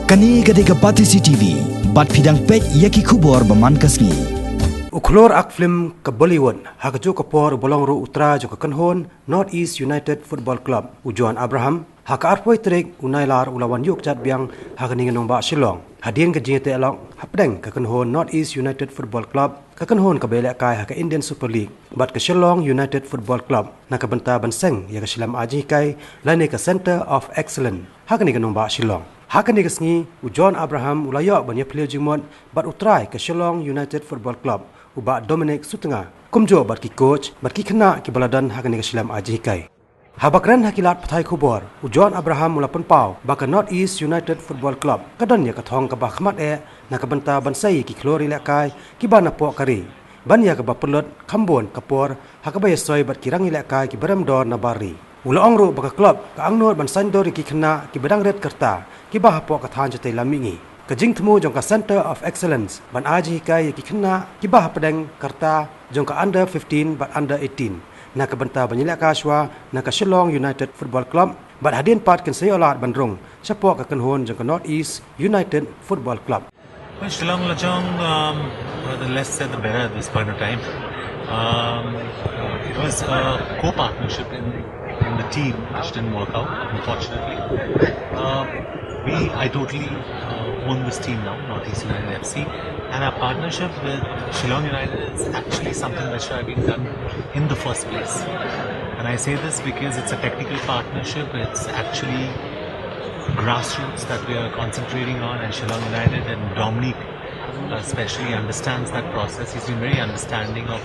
Kani gadega Patisi TV, bat pidang pej yaki kubor baman kasni. Uklor ak film ke Bollywood, hak jo kapor bolong ru utra jo ke Kynhun, North East United Football Club, ujuan Abraham, hak arpoi trek unailar ulawan yuk jat biang hak ningenong ba Shillong. Hadien ke jete along hapdeng ke Kynhun North East United Football Club, ke Kynhun ke belek kai hak Indian Super League, bat ke Shillong United Football Club, na ke benta banseng ya ke Shilam aji kai, lane ke Center of Excellence, hak ningenong ba Shillong. Hakan digasngi ujuan Abraham ulayak banyak player jimot bat utrai ke Shillong United Football Club uba Dominic Sutenga kumjo bat ki coach bat ki kena ki baladan hakan ke Shilam aji kai. Habakran hakilat patai kubor ujuan Abraham mula pau baka North East United Football Club kadan ya kathong ka bakhmat na ka banta bansai ki klori lekai ki bana po kari ban ya ka bapelot kambon kapor hakabay soy bat ki rangi lekai ki beram dor na bari. Ula ongro baka club ka angnor ban sandor ki kena ki bedang red kerta ki bah po ka than jate lamingi ka jing temu jong ka Center of Excellence ban aji kai ki kena ki bah pedang kerta jong ka under 15 but under 18 na ka banta banyila ka shwa na ka Shillong United Football Club bat hadin pat kan sayolat bandrong sapo ka Kynhun jong ka North East United Football Club. Well, Shillong Lajong, the less said the better at this point of time. It was a co-partnership in the team, which didn't work out, unfortunately. I totally own this team now, North East United FC, and our partnership with Shillong United is actually something that should have been done in the first place. And I say this because it's a technical partnership, it's actually grassroots that we are concentrating on, and Shillong United and Dominic especially understands that process. He's been very understanding of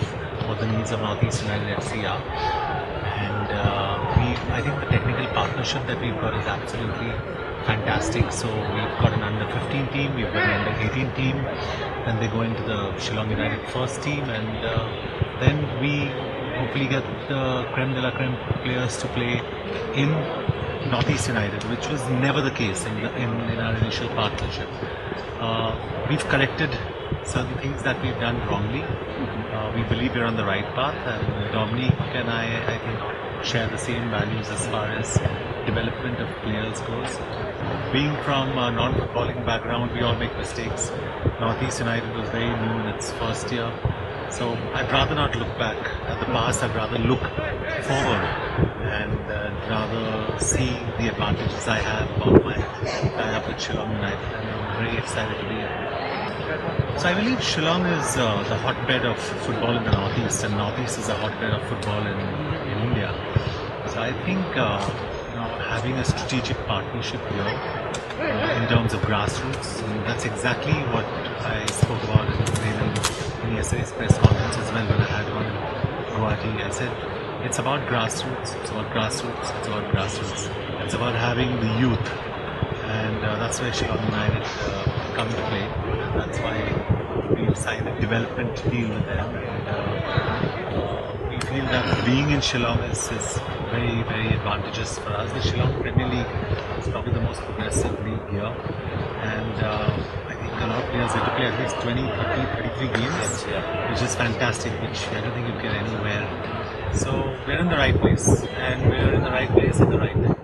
what the needs of North East United FC are. And I think the technical partnership that we've got is absolutely fantastic. So we've got an under 15 team, we've got an under 18 team, then they go into the Shillong United first team, and then we hopefully get the creme de la creme players to play in North East United, which was never the case in our initial partnership. We've corrected certain things that we've done wrongly. We believe we're on the right path, and Dominic and I think, share the same values as far as development of players goes. Being from a non-footballing background, we all make mistakes. North East United was very new in its first year, so I'd rather not look back at the past. I'd rather look forward and rather see the advantages I have about my tie-up with Shillong United, and I'm very excited to be here. So I believe Shillong is the hotbed of football in the Northeast, and Northeast is a hotbed of football in India. So I think having a strategic partnership here in terms of grassroots, and that's exactly what I spoke about in yesterday's press conference as well when I had one in Guwahati. I said it's about grassroots, it's about grassroots, it's about grassroots. It's about having the youth, and that's where Shillong United come to play. That's why we signed a development deal with them. We feel that being in Shillong is very, very advantageous for us. The Shillong Premier League is probably the most progressive league here, and I think a lot of players get to play at least 20, 30, 33 games, which is fantastic, which I don't think you get anywhere. So we're in the right place, and we're in the right place at the right time.